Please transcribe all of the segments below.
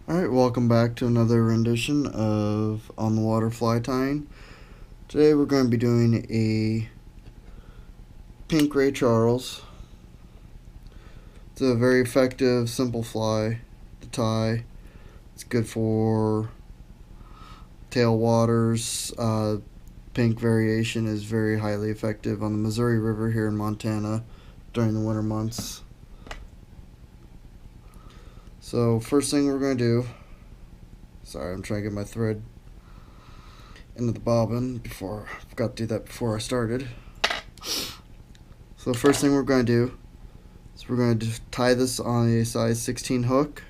Alright, welcome back to another rendition of On the Water Fly Tying. Today we're going to be doing a pink Ray Charles. It's a very effective, simple fly to tie. It's good for tail waters. Pink variation is very highly effective on the Missouri River here in Montana during the winter months. So first thing we're going to do, sorry, I'm trying to get my thread into the bobbin before, I forgot to do that before I started. So the first thing we're going to do is we're going to tie this on a size 16 hook.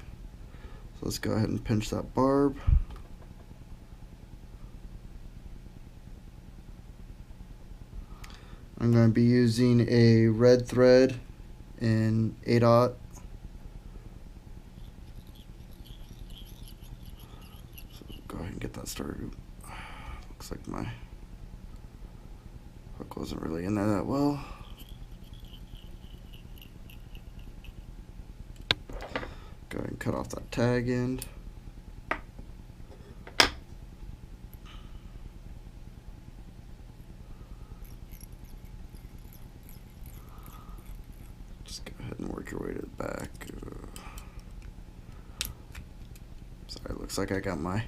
So let's go ahead and pinch that barb. I'm going to be using a red thread in 8/0. Go ahead and get that started. Looks like my hook wasn't really in there that well. Go ahead and cut off that tag end. Just go ahead and work your way to the back. Sorry, looks like I got my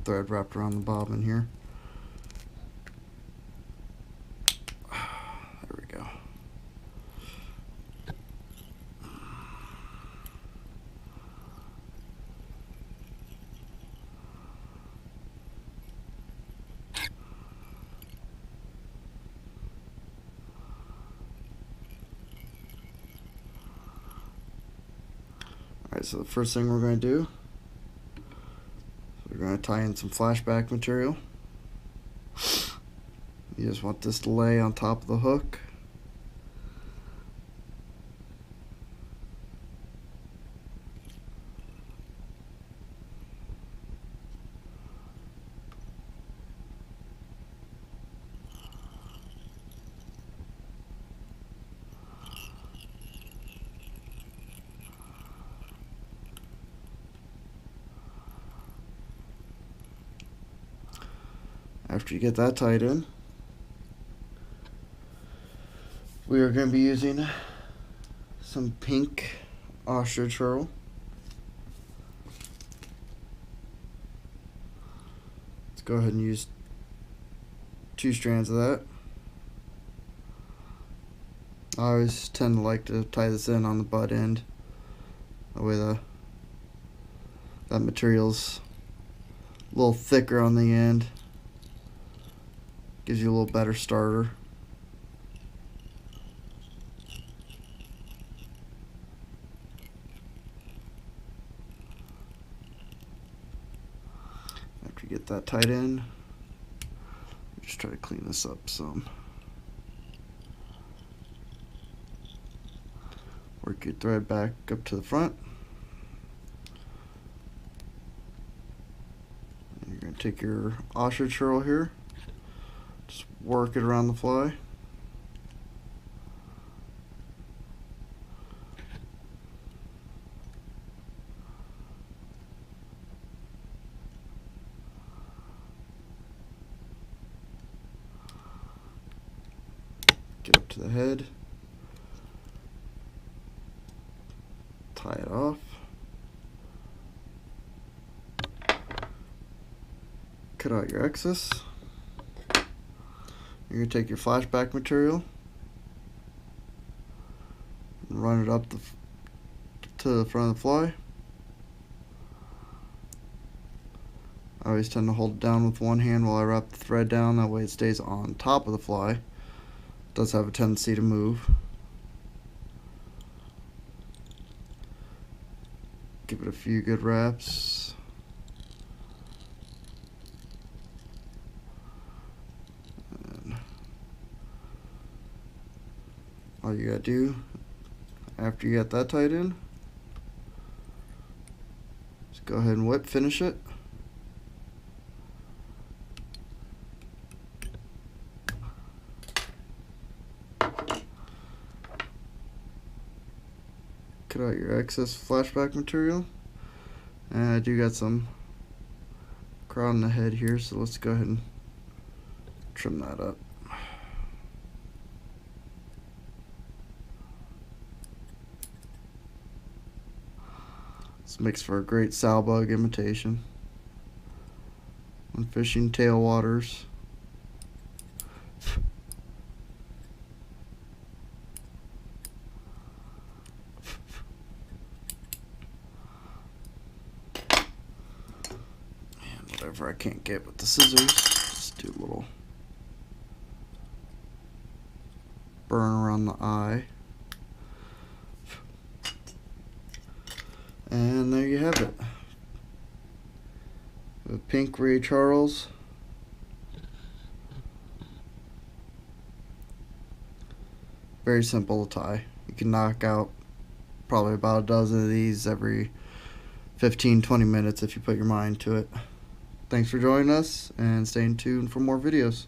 thread wrapped around the bobbin here. There we go. Alright, so the first thing we're going to do, we're going to tie in some flashback material. You just want this to lay on top of the hook. After you get that tied in, we are going to be using some pink ostrich herl. Let's go ahead and use 2 strands of that. I always tend to like to tie this in on the butt end. That way that material's a little thicker on the end. Gives you a little better starter. After you get that tied in, just try to clean this up some. Work your thread back up to the front. And you're going to take your ostrich herl here. Just work it around the fly. Get up to the head. Tie it off. Cut out your excess. You're going to take your flashback material and run it up to the front of the fly. I always tend to hold it down with one hand while I wrap the thread down, that way it stays on top of the fly. It does have a tendency to move. Give it a few good wraps. All you gotta do after you got that tied in, just go ahead and whip finish it. Cut out your excess flashback material And I do got some crown in the head here, so let's go ahead and trim that up. This makes for a great sow bug imitation when fishing tailwaters. And whatever I can't get with the scissors, just do a little burn around the eye. And there you have it. The pink Ray Charles. Very simple to tie. You can knock out probably about a dozen of these every 15-20 minutes if you put your mind to it. Thanks for joining us, and stay tuned for more videos.